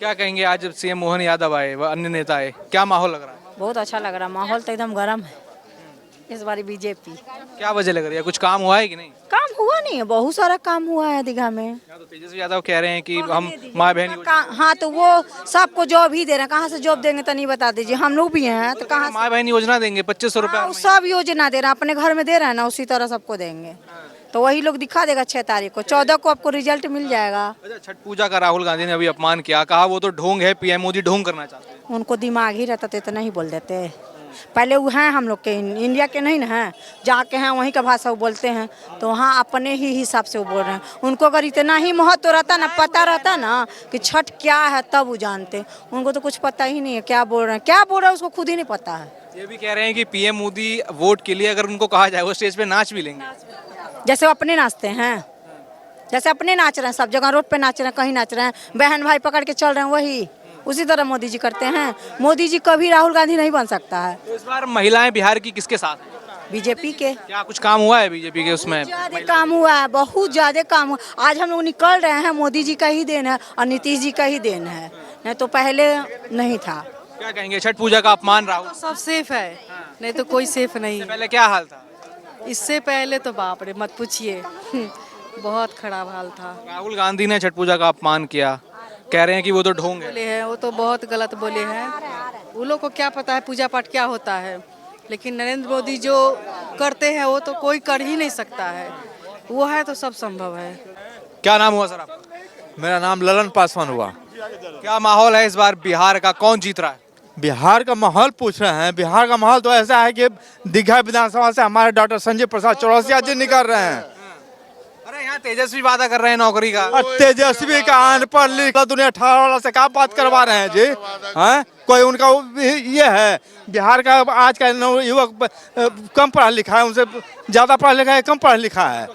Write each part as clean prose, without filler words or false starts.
क्या कहेंगे आज सीएम मोहन यादव आए व अन्य नेता आए, क्या माहौल लग रहा है? बहुत अच्छा लग रहा है। माहौल तो एकदम गर्म है इस बारी बीजेपी। क्या वजह लग रही है, कुछ काम हुआ है कि नहीं? काम हुआ नहीं है, बहुत सारा काम हुआ है दीघा में। यहाँ तो तेजस्वी यादव कह रहे हैं कि हम माँ बहन योजना, हाँ तो वो सबको जॉब ही दे रहे हैं। कहाँ से जॉब देंगे तो नहीं बता दीजिए। हम लोग भी हैं तो कहाँ माँ बहन योजना देंगे 2500 रुपए। वो सब योजना दे रहे हैं। अपने घर में दे रहे हैं ना, उसी तरह सबको देंगे। तो वही लोग दिखा देगा 6 तारीख को। 14 को आपको रिजल्ट मिल जाएगा। अच्छा, छठ पूजा का राहुल गांधी ने अभी अपमान किया, कहा वो तो ढोंग है, पीएम मोदी ढोंग करना चाहते हैं। उनको दिमाग ही रहता तो इतना ही बोल देते। पहले वो हैं हम लोग के इंडिया के नहीं ना हैं, जहाँ के हैं वहीं का भाषा वो बोलते हैं। तो वहाँ अपने ही हिसाब से वो बोल रहे हैं। उनको अगर इतना ही महत्व रहता ना, पता रहता ना कि छठ क्या है, तब वो जानते। उनको तो कुछ पता ही नहीं है क्या बोल रहे हैं। क्या बोल रहे हैं उसको खुद ही नहीं पता है। ये भी कह रहे हैं कि पीएम मोदी वोट के लिए अगर उनको कहा जाए वो स्टेज पे नाच भी लेंगे। जैसे वो अपने नाचते हैं, जैसे अपने नाच रहे हैं, सब जगह रोड पे नाच रहे हैं, कहीं नाच रहे हैं, बहन भाई पकड़ के चल रहे हैं, वही उसी तरह मोदी जी करते हैं। मोदी जी कभी राहुल गांधी नहीं बन सकता है। तो इस बार महिलाएं बिहार की किसके साथ हैं? बीजेपी के क्या कुछ काम हुआ है बीजेपी के उसमें? ज्यादा काम हुआ है, बहुत ज्यादा काम हुआ। आज हम लोग निकल रहे हैं, मोदी जी का ही देन है और नीतीश जी का ही देन है, नहीं तो पहले नहीं था। क्या कहेंगे, छठ पूजा का अपमान राहुल सब सेफ है, नहीं तो कोई सेफ नहीं। पहले क्या हाल था? इससे पहले तो बाप रे मत पूछिए, बहुत खराब हाल था। राहुल गांधी ने छठ पूजा का अपमान किया, कह रहे हैं कि वो तो ढोंग है। बोले हैं वो तो बहुत गलत बोले हैं। वो लोग को क्या पता है पूजा पाठ क्या होता है, लेकिन नरेंद्र मोदी जो करते हैं वो तो कोई कर ही नहीं सकता है। वो है तो सब संभव है। क्या नाम हुआ सर आपका? मेरा नाम ललन पासवान हुआ। क्या माहौल है इस बार बिहार का, कौन जीत रहा है? बिहार का माहौल पूछ रहे हैं। बिहार का माहौल तो ऐसा है कि दीघा विधानसभा से हमारे डॉक्टर संजय प्रसाद चौरसिया जी निकल रहे हैं। अरे यहाँ तेजस्वी वादा कर रहे हैं नौकरी का। और तेजस्वी का अनपढ़ लिखा दुनिया 18 वाला से क्या बात करवा रहे हैं जी? हैं कोई उनका ये है? बिहार का आज का युवक कम पढ़ा लिखा है, उनसे ज्यादा पढ़ा लिखा है, कम पढ़ा लिखा है।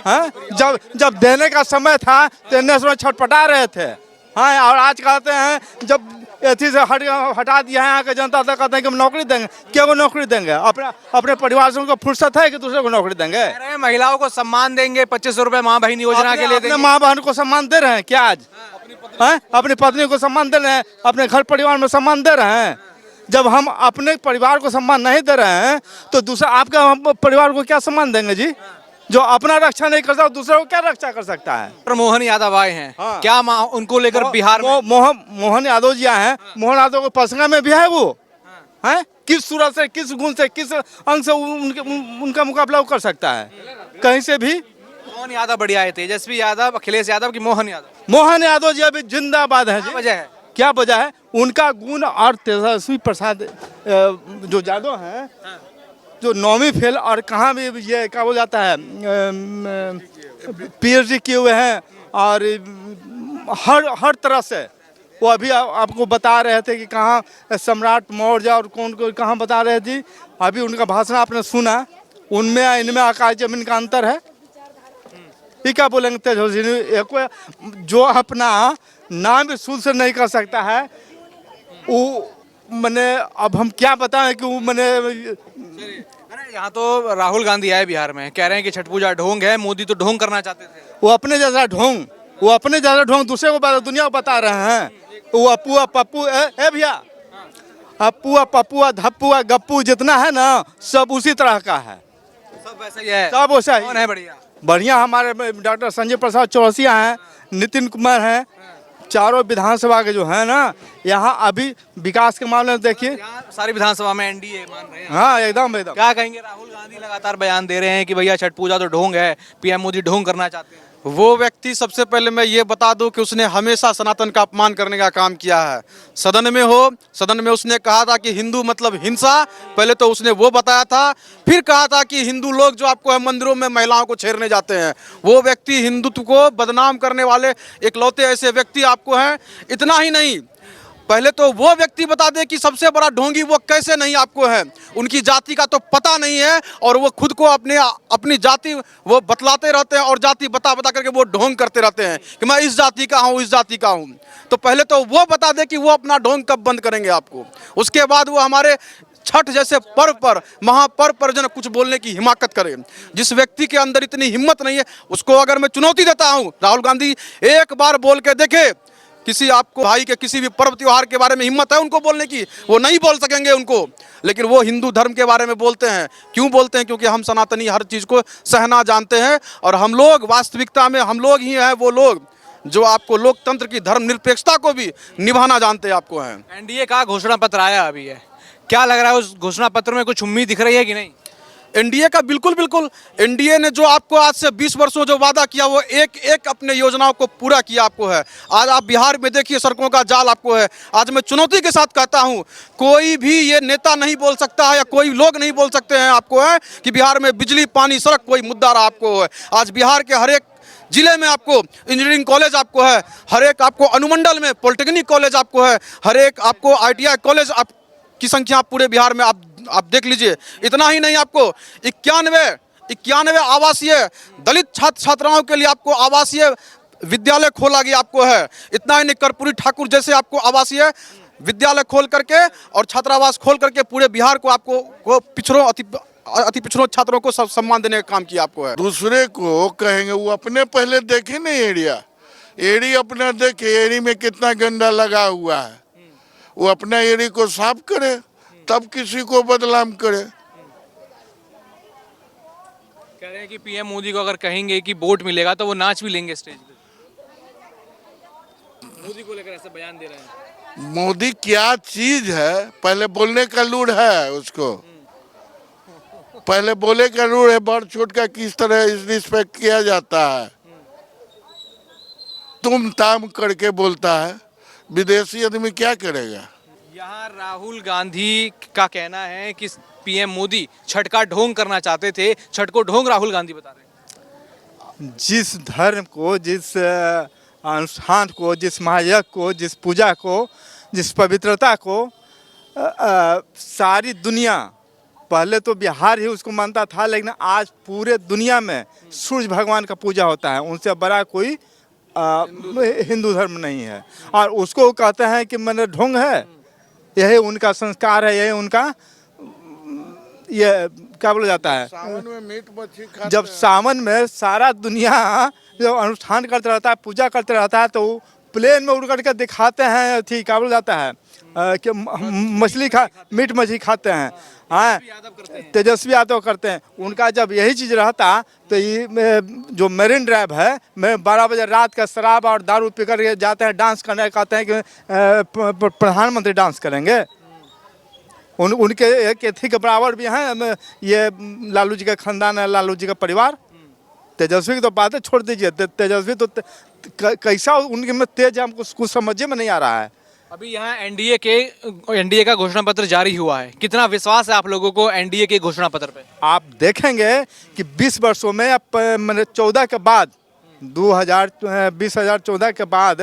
हैं जब देने का समय था तो नेशनल छटपटा रहे थे। हाँ, और आज कहते हैं जब एथी से हटा दिया है यहाँ के जनता, तो कहते हैं कि हम नौकरी देंगे। क्या को नौकरी देंगे? अपने परिवार से उनको फुर्सत है कि दूसरे को नौकरी देंगे? कह रहे हैं महिलाओं को सम्मान देंगे, 2500 रुपए माँ बहन योजना के लिए अपने देंगे। माँ बहन को सम्मान दे रहे हैं क्या आज? अपनी पत्नी को सम्मान दे रहे हैं, अपने घर परिवार में सम्मान दे रहे हैं। जब हम अपने परिवार को सम्मान नहीं दे रहे हैं तो दूसरा आपका परिवार को क्या सम्मान देंगे जी? जो अपना रक्षा नहीं कर सकता दूसरे को क्या रक्षा कर सकता है? मोहन यादव आए हैं, हाँ। क्या उनको लेकर बिहार में? मोहन यादव जी आए हैं। मोहन यादव को पसंद में भी है वो हैं? किस सूरत से, किस गुण से, किस अंग से उनका मुकाबला वो कर सकता है? कहीं से भी। कौन यादव बढ़िया है, तेजस्वी यादव, अखिलेश यादव की मोहन यादव? मोहन यादव जी अभी जिंदाबाद है जी। वजह है क्या वजह है? उनका गुण और तेजस्वी प्रसाद जो यादव हैं, जो 9वीं फेल और कहाँ भी ये क्या बोल जाता है, पीएचडी किए हुए हैं, और हर तरह से वो अभी आपको बता रहे थे कि कहाँ सम्राट मौर्य और कौन को कहाँ बता रहे थे। अभी उनका भाषण आपने सुना, उनमें इनमें आकाश जमीन का अंतर है। ये क्या बोलेंगे तेजस्वी? जो अपना नाम भी शुद्ध से नहीं कर सकता है वो मैंने, अब हम क्या बताएं कि वो मैंने। अरे यहाँ तो राहुल गांधी आए बिहार में, कह रहे हैं कि छठ पूजा ढोंग है, मोदी तो ढोंग करना चाहते थे। वो अपने जैसा ढोंग दूसरे को दुनिया को बता रहे हैं। वो अपुआ पप्पू है भैया, अपुआ पप्पुआ धप्पुआ गप्पू जितना है ना, सब उसी तरह का है। सब वैसा ही है, सब वैसा ही। कौन है बढ़िया? बढ़िया हमारे डॉक्टर संजय प्रसाद चौरसिया हैं, नितिन कुमार हैं, चारों विधानसभा के जो है ना। यहाँ अभी विकास के मामले में देखिए, सारी विधानसभा में एनडीए मान रहे हैं। हाँ एकदम एकदम। क्या कहेंगे, राहुल गांधी लगातार बयान दे रहे हैं कि भैया छठ पूजा तो ढोंग है, पीएम मोदी ढोंग करना चाहते हैं। वो व्यक्ति, सबसे पहले मैं ये बता दूं कि उसने हमेशा सनातन का अपमान करने का काम किया है। सदन में उसने कहा था कि हिंदू मतलब हिंसा, पहले तो उसने वो बताया था। फिर कहा था कि हिंदू लोग जो आपको है मंदिरों में महिलाओं को छेड़ने जाते हैं। वो व्यक्ति हिंदुत्व को बदनाम करने वाले इकलौते ऐसे व्यक्ति आपको हैं। इतना ही नहीं, पहले तो वो व्यक्ति बता दे कि सबसे बड़ा ढोंगी वो कैसे नहीं आपको है। उनकी जाति का तो पता नहीं है और वो खुद को अपनी जाति वो बतलाते रहते हैं और जाति बता करके वो ढोंग करते रहते हैं कि मैं इस जाति का हूँ, इस जाति का हूँ। तो पहले तो वो बता दे कि वो अपना ढोंग कब बंद करेंगे आपको। उसके बाद वो हमारे छठ जैसे पर्व पर, महापर्व पर जन कुछ बोलने की हिमाकत करे। जिस व्यक्ति के अंदर इतनी हिम्मत नहीं है, उसको अगर मैं चुनौती देता हूँ, राहुल गांधी एक बार बोल के देखे किसी आपको भाई के किसी भी पर्व त्योहार के बारे में हिम्मत है उनको बोलने की? वो नहीं बोल सकेंगे उनको, लेकिन वो हिंदू धर्म के बारे में बोलते हैं। क्यों बोलते हैं? क्योंकि हम सनातनी हर चीज़ को सहना जानते हैं, और हम लोग वास्तविकता में हम लोग ही हैं वो लोग जो आपको लोकतंत्र की धर्म निरपेक्षता को भी निभाना जानते आपको हैं। एनडीए का घोषणा पत्र आया अभी है, क्या लग रहा है उस घोषणा पत्र में कुछ उम्मीद दिख रही है कि नहीं? एनडीए का बिल्कुल बिल्कुल, एनडीए ने जो आपको आज से 20 वर्षों जो वादा किया वो एक एक अपने योजनाओं को पूरा किया आपको है। आज आप बिहार में देखिए सड़कों का जाल आपको है। आज मैं चुनौती के साथ कहता हूं, कोई भी ये नेता नहीं बोल सकता है या कोई लोग नहीं बोल सकते हैं आपको है कि बिहार में बिजली पानी सड़क कोई मुद्दा रहा आपको है। आज बिहार के हर एक जिले में आपको इंजीनियरिंग कॉलेज आपको है, हर एक आपको अनुमंडल में पॉलिटेक्निक कॉलेज आपको है, हर एक आपको ITI कॉलेज आप की संख्या पूरे बिहार में आप देख लीजिए। इतना ही नहीं, आपको 91 आवासीय दलित छात्र छात्राओं के लिए आपको आवासीय विद्यालय खोला गया आपको है। इतना ही नहीं, कर्पूरी ठाकुर जैसे आपको आवासीय विद्यालय खोल करके और छात्रावास खोल करके पूरे बिहार को आपको पिछड़ों अति पिछड़ों छात्रों को सम्मान देने का काम किया आपको है। दूसरे को कहेंगे, वो अपने पहले देखे नहीं एड़ी अपना देखे, एड़ी में कितना गंदा लगा हुआ है, वो अपना एड़ी को साफ करे तब किसी को बदनाम करे। कह रहे हैं कि पीएम मोदी को अगर कहेंगे कि वोट मिलेगा तो वो नाच भी लेंगे स्टेज पे। मोदी को लेकर ऐसे बयान दे रहे हैं। मोदी क्या चीज है, पहले बोलने का लूड़ है उसको, पहले बोले का लूड़ है। बड़ छोट का किस तरह रिस्पेक्ट किया जाता है, तुम ताम करके बोलता है। विदेशी आदमी क्या करेगा? यहाँ राहुल गांधी का कहना है कि पीएम मोदी छठ का ढोंग करना चाहते थे, छठ को ढोंग राहुल गांधी बता रहे हैं। जिस धर्म को, जिस अनुष्ठान को, जिस महायज्ञ को, जिस पूजा को, जिस पवित्रता को सारी दुनिया, पहले तो बिहार ही उसको मानता था, लेकिन आज पूरे दुनिया में सूर्य भगवान का पूजा होता है। उनसे बड़ा कोई हिंदू धर्म नहीं है, और उसको कहते हैं कि मैंने ढोंग है। यही उनका संस्कार है, यही उनका ये क्या बोला जाता है। सावन में मीट मच्छी खाते जब सावन में सारा दुनिया जो अनुष्ठान करते रहता है, पूजा करते रहता है, तो प्लेन में उड़ करके दिखाते हैं, ठीक क्या बोला जाता है कि मछली मीट मछली खाते हैं। हाँ, तेजस्वी यादव करते हैं। उनका जब यही चीज़ रहता तो ये जो मेरिन ड्राइव है, मैं 12 बजे रात का शराब और दारू पी कर जाते हैं, डांस करने कहते हैं कि प्रधानमंत्री डांस करेंगे। उनके एक एथी के बराबर भी हैं ये लालू जी का खानदान है, लालू जी का परिवार। तेजस्वी की तो बातें छोड़ दीजिए, तेजस्वी तो कैसा उनके में तेज है, हमको कुछ समझ में नहीं आ रहा है। अभी यहाँ एनडीए का घोषणा पत्र जारी हुआ है, कितना विश्वास है आप लोगों को एनडीए के घोषणा पत्र पे? आप देखेंगे कि 20 वर्षों में, मैंने 14 के बाद 2014 के बाद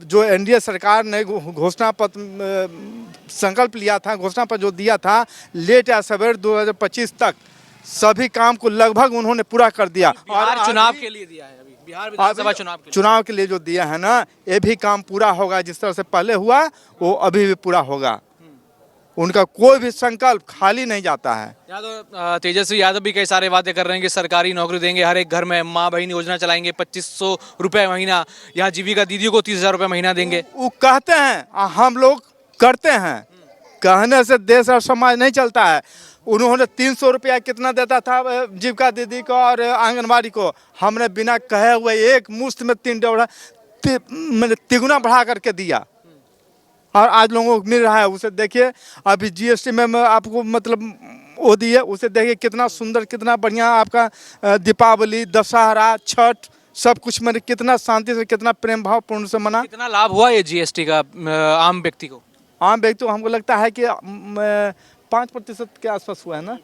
जो एनडीए सरकार ने घोषणा पत्र संकल्प लिया था, घोषणा पत्र जो दिया था, लेट या सवेर 2025 तक सभी काम को लगभग उन्होंने पूरा कर दिया। और चुनाव के लिए दिया है, अभी बिहार विधानसभा चुनाव के लिए जो दिया है ना, ये भी काम पूरा होगा। जिस तरह से पहले हुआ वो अभी भी पूरा होगा। उनका कोई भी संकल्प खाली नहीं जाता है। यहाँ तो तेजस्वी यादव भी कई सारे वादे कर रहे हैं कि सरकारी नौकरी देंगे, हर एक घर में माँ बहन योजना चलाएंगे, 2500 रुपये महीना। यहाँ जीविका दीदियों को 30,000 रुपये महीना देंगे। वो कहते हैं, हम लोग करते हैं। कहने से देश और समाज नहीं चलता है। उन्होंने 300 रुपया कितना देता था जीविका दीदी को और आंगनबाड़ी को, हमने बिना कहे हुए एक मुश्त में 3 डोरा मैंने तिगुना बढ़ा करके दिया, और आज लोगों को मिल रहा है। उसे देखिए, अभी जीएसटी में आपको मतलब वो दिए, उसे देखिए कितना सुंदर, कितना बढ़िया आपका दीपावली, दशहरा, छठ सब कुछ मैंने कितना शांति से, कितना प्रेम भाव पूर्ण से मना। कितना लाभ हुआ ये जीएसटी का आम व्यक्ति को? आम व्यक्ति को हमको लगता है कि 5% के आसपास हुआ है ना,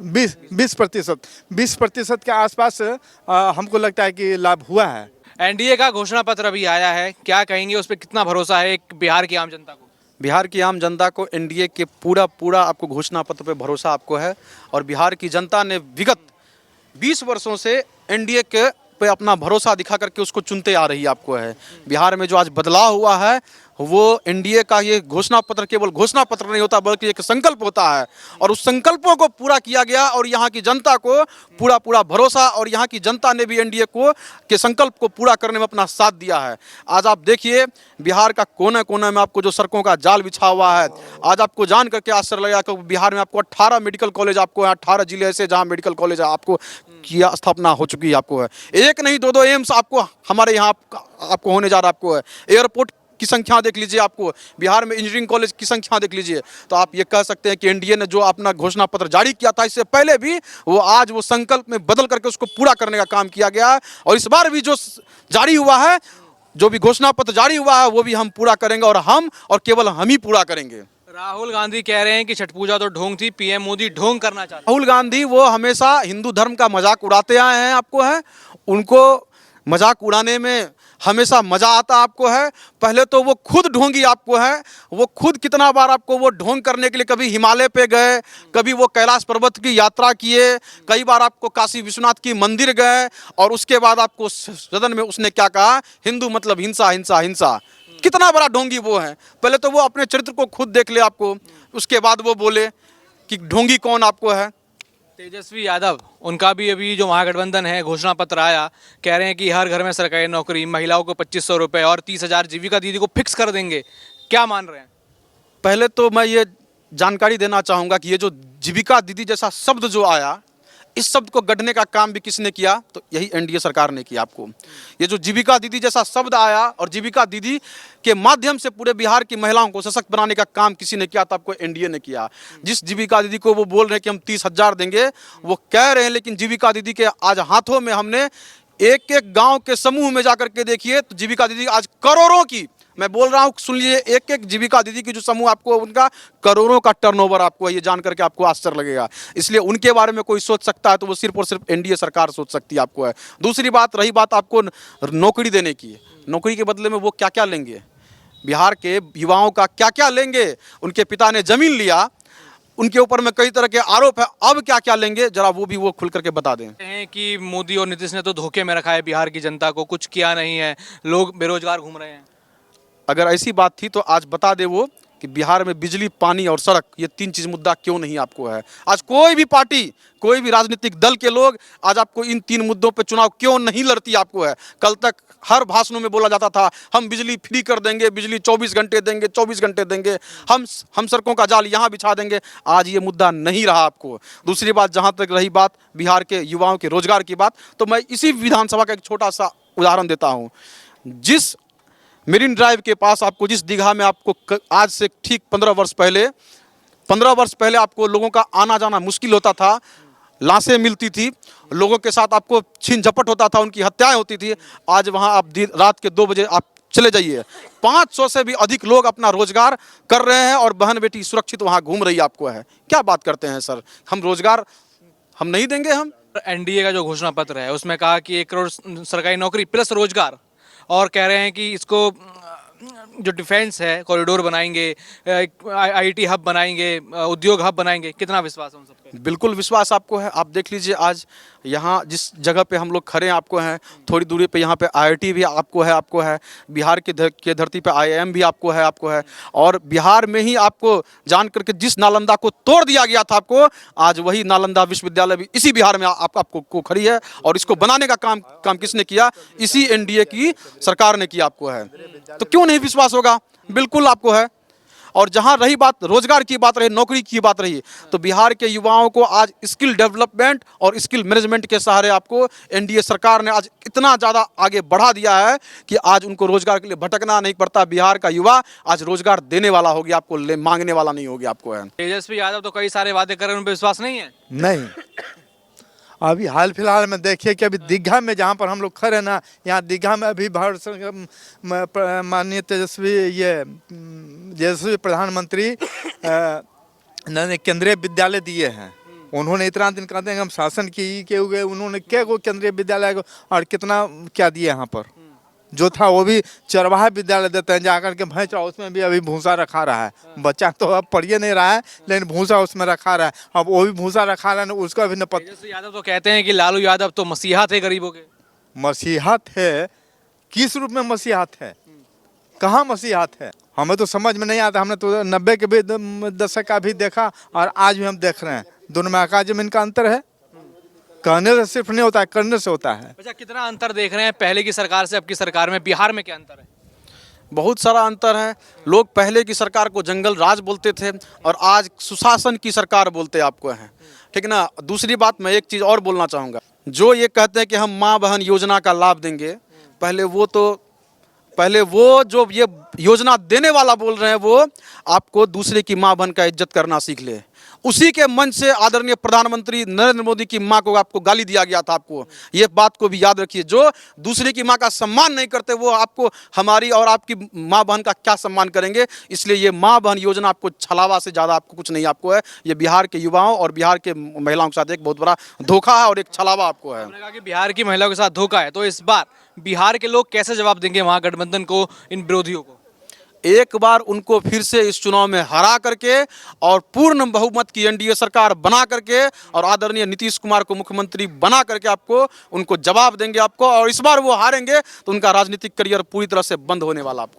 20% के आसपास हमको लगता है कि लाभ हुआ है। एनडीए का घोषणा पत्र अभी आया है, क्या कहेंगे उस पर, कितना भरोसा है एक बिहार की आम जनता को? बिहार की आम जनता को एनडीए के पूरा आपको घोषणा पत्र पे भरोसा आपको है। और बिहार की जनता ने विगत 20 वर्षों से एनडीए के पे अपना भरोसा दिखा करके उसको चुनते आ रही आपको है। बिहार में जो आज बदलाव हुआ है वो एनडीए का ये घोषणा पत्र केवल घोषणा पत्र नहीं होता बल्कि एक संकल्प होता है, और उस संकल्पों को पूरा किया गया और यहाँ की जनता को पूरा पूरा भरोसा, और यहाँ की जनता ने भी एनडीए को के संकल्प को पूरा करने में अपना साथ दिया है। आज आप देखिए बिहार का कोने कोने में आपको जो सड़कों का जाल बिछा हुआ है, आज आपको जान करके आश्चर्य लगेगा कि बिहार में आपको 18 मेडिकल कॉलेज आपको 18 जिले ऐसे जहाँ मेडिकल कॉलेज आपको की स्थापना हो चुकी है आपको है। एक नहीं दो दो एम्स आपको हमारे यहाँ आपको होने जा रहा आपको है। एयरपोर्ट की संख्या देख लीजिए, आपको बिहार में इंजीनियरिंग कॉलेज की संख्या देख लीजिए। तो आप ये कह सकते हैं कि एनडीए ने जो अपना घोषणा पत्र जारी किया था इससे पहले भी वो आज वो संकल्प में बदल करके उसको पूरा करने का काम किया गया है, और इस बार भी जो जारी हुआ है, जो भी घोषणा पत्र जारी हुआ है वो भी हम पूरा करेंगे, और केवल हम ही पूरा करेंगे। राहुल गांधी कह रहे हैं कि छठ पूजा तो ढोंग थी, पीएम मोदी ढोंग करना चाहते हैं। राहुल गांधी वो हमेशा हिंदू धर्म का मजाक उड़ाते आए हैं आपको है, उनको मजाक उड़ाने में हमेशा मजा आता आपको है। पहले तो वो खुद ढोंगी आपको है, वो खुद कितना बार आपको वो ढोंग करने के लिए कभी हिमालय पे गए, कभी वो कैलाश पर्वत की यात्रा किए, कई बार आपको काशी विश्वनाथ की मंदिर गए, और उसके बाद आपको सदन में उसने क्या कहा, हिंदू मतलब हिंसा हिंसा हिंसा। कितना बड़ा ढोंगी वो है। पहले तो वो अपने चरित्र को खुद देख ले आपको, उसके बाद वो बोले कि ढोंगी कौन आपको है। तेजस्वी यादव, उनका भी अभी जो महागठबंधन है घोषणा पत्र आया, कह रहे हैं कि हर घर में सरकारी नौकरी, महिलाओं को 2500 रुपये और 30,000 जीविका दीदी को फिक्स कर देंगे। क्या मान रहे हैं? पहले तो मैं ये जानकारी देना चाहूँगा कि ये जो जीविका दीदी जैसा शब्द जो आया, इस शब्द को गढ़ने का काम भी किसने किया, तो यही एनडीए सरकार ने किया। आपको ये जो जीविका दीदी जैसा शब्द आया, और जीविका दीदी के माध्यम से पूरे बिहार की महिलाओं को सशक्त बनाने का काम किसी ने किया, तो आपको एनडीए ने किया। जिस जीविका दीदी को वो बोल रहे हैं कि हम 30,000 देंगे, वो कह रहे हैं, लेकिन जीविका दीदी के आज हाथों में हमने एक एक गाँव के समूह में जाकर के देखिए तो जीविका दीदी आज करोड़ों की, मैं बोल रहा हूँ सुन लीजिए, एक एक जीविका दीदी की जो समूह आपको उनका करोड़ों का टर्नओवर आपको ये जान करके आपको आश्चर्य लगेगा। इसलिए उनके बारे में कोई सोच सकता है तो वो सिर्फ और सिर्फ एनडीए सरकार सोच सकती है आपको है। दूसरी बात, रही बात आपको नौकरी देने की, नौकरी के बदले में वो क्या क्या लेंगे, बिहार के युवाओं का क्या क्या लेंगे। उनके पिता ने जमीन लिया, उनके ऊपर में कई तरह के आरोप है, अब क्या क्या लेंगे जरा वो भी वो खुल करके बता दें। हैं कि मोदी और नीतीश ने तो धोखे में रखा है बिहार की जनता को, कुछ किया नहीं है, लोग बेरोजगार घूम रहे हैं। अगर ऐसी बात थी तो आज बता दे वो कि बिहार में बिजली, पानी और सड़क, ये 3 चीज मुद्दा क्यों नहीं आपको है। आज कोई भी पार्टी, कोई भी राजनीतिक दल के लोग आज आपको इन 3 मुद्दों पे चुनाव क्यों नहीं लड़ती आपको है। कल तक हर भाषणों में बोला जाता था हम बिजली फ्री कर देंगे, बिजली 24 घंटे देंगे, 24 घंटे देंगे, हम सड़कों का जाल यहाँ बिछा देंगे। आज ये मुद्दा नहीं रहा आपको। दूसरी बात, जहाँ तक रही बात बिहार के युवाओं के रोजगार की बात, तो मैं इसी विधानसभा का एक छोटा सा उदाहरण देता हूँ। जिस मेरिन ड्राइव के पास आपको, जिस दीघा में आपको आज से ठीक 15 वर्ष पहले आपको लोगों का आना जाना मुश्किल होता था, लाशें मिलती थी, लोगों के साथ आपको छीन झपट होता था, उनकी हत्याएं होती थी। आज वहां आप रात के 2 बजे आप चले जाइए, 500 से भी अधिक लोग अपना रोजगार कर रहे हैं और बहन बेटी सुरक्षित वहां घूम रही आपको है। क्या बात करते हैं सर, हम रोजगार हम नहीं देंगे। हम एनडीए का जो घोषणा पत्र है उसमें कहा कि 1 करोड़ सरकारी नौकरी प्लस रोजगार, और कह रहे हैं कि इसको जो डिफेंस है कॉरिडोर बनाएंगे, आईटी हब बनाएंगे, उद्योग हब बनाएंगे। कितना विश्वास है उन सब पे? बिल्कुल विश्वास आपको है। आप देख लीजिए आज यहाँ जिस जगह पे हम लोग खड़े हैं आपको हैं, थोड़ी दूरी पे यहाँ पे आईआईटी भी आपको है, बिहार के धरती पे आईआईएम भी आपको है, और बिहार में ही आपको जान करके जिस नालंदा को तोड़ दिया गया था आपको, आज वही नालंदा विश्वविद्यालय भी इसी बिहार में आपको खड़ी है। और इसको बनाने का काम किसने किया? इसी एनडीए की सरकार ने किया आपको है। तो क्यों नहीं विश्वास होगा? बिल्कुल आपको है। और जहां रही बात रोजगार की बात रही, नौकरी की बात रही, तो बिहार के युवाओं को आज स्किल डेवलपमेंट और स्किल मैनेजमेंट के सहारे आपको एनडीए सरकार ने आज इतना ज़्यादा आगे बढ़ा दिया है कि आज उनको रोजगार के लिए भटकना नहीं पड़ता। बिहार का युवा आज रोजगार देने वाला होगी आपको, मांगने वाला नहीं होगी आपको है। तेजस्वी यादव तो कई सारे वादे कर रहे हैं, उन पर विश्वास नहीं है? नहीं, अभी हाल फिलहाल में देखिए कि अभी दीघा में जहाँ पर हम लोग खड़े ना, यहाँ दीघा में अभी माननीय तेजस्वी प्रधानमंत्री ने केंद्रीय विद्यालय दिए हैं। उन्होंने इतना दिन कहते हैं हम शासन के हुए, उन्होंने क्या को केंद्रीय विद्यालय को और कितना क्या दिए यहाँ पर। जो था वो भी चरवाहा विद्यालय देते हैं, जाकर के भैंस, उसमें भी अभी भूसा रखा रहा है। बच्चा तो अब पढ़िए नहीं रहा है, लेकिन भूसा उसमें रखा रहा है। अब वो भी भूसा रखा रहा है, उसका भी न पता। तेजस्वी यादव तो कहते हैं कि लालू यादव तो मसीहा थे गरीबों के। मसीहा थे? किस रूप में मसीहा थे? कहाँ मसीहा थे? हमें तो समझ में नहीं आता। हमने तो 90 के भी दशक का भी देखा और आज भी हम देख रहे हैं, दोनों में आकाश जमीन का अंतर है। कहने से सिर्फ नहीं होता है, करने से होता है। अच्छा, कितना अंतर देख रहे हैं पहले की सरकार से अब की सरकार में? बिहार में क्या अंतर है? बहुत सारा अंतर है। लोग पहले की सरकार को जंगल राज बोलते थे और आज सुशासन की सरकार बोलते आपको हैं, ठीक ना। दूसरी बात, मैं एक चीज़ और बोलना चाहूँगा, जो ये कहते हैं कि हम माँ बहन योजना का लाभ देंगे, पहले वो जो ये योजना देने वाला बोल रहे हैं वो आपको दूसरे की माँ बहन का इज्जत करना सीख ले। उसी के मन से आदरणीय प्रधानमंत्री नरेंद्र मोदी की माँ को आपको गाली दिया गया था। आपको ये बात को भी याद रखिए, जो दूसरे की माँ का सम्मान नहीं करते वो आपको हमारी और आपकी माँ बहन का क्या सम्मान करेंगे। इसलिए ये माँ बहन योजना आपको छलावा से ज़्यादा आपको कुछ नहीं आपको है। ये बिहार के युवाओं और बिहार के महिलाओं के साथ एक बहुत बड़ा धोखा है और एक छलावा आपको है। उन्होंने कहा कि बिहार की महिलाओं के साथ धोखा है, तो इस बार बिहार के लोग कैसे जवाब देंगे महागठबंधन को, इन विरोधियों को? एक बार उनको फिर से इस चुनाव में हरा करके और पूर्ण बहुमत की एनडीए सरकार बना करके और आदरणीय नीतीश कुमार को मुख्यमंत्री बना करके आपको उनको जवाब देंगे आपको। और इस बार वो हारेंगे तो उनका राजनीतिक करियर पूरी तरह से बंद होने वाला आपको।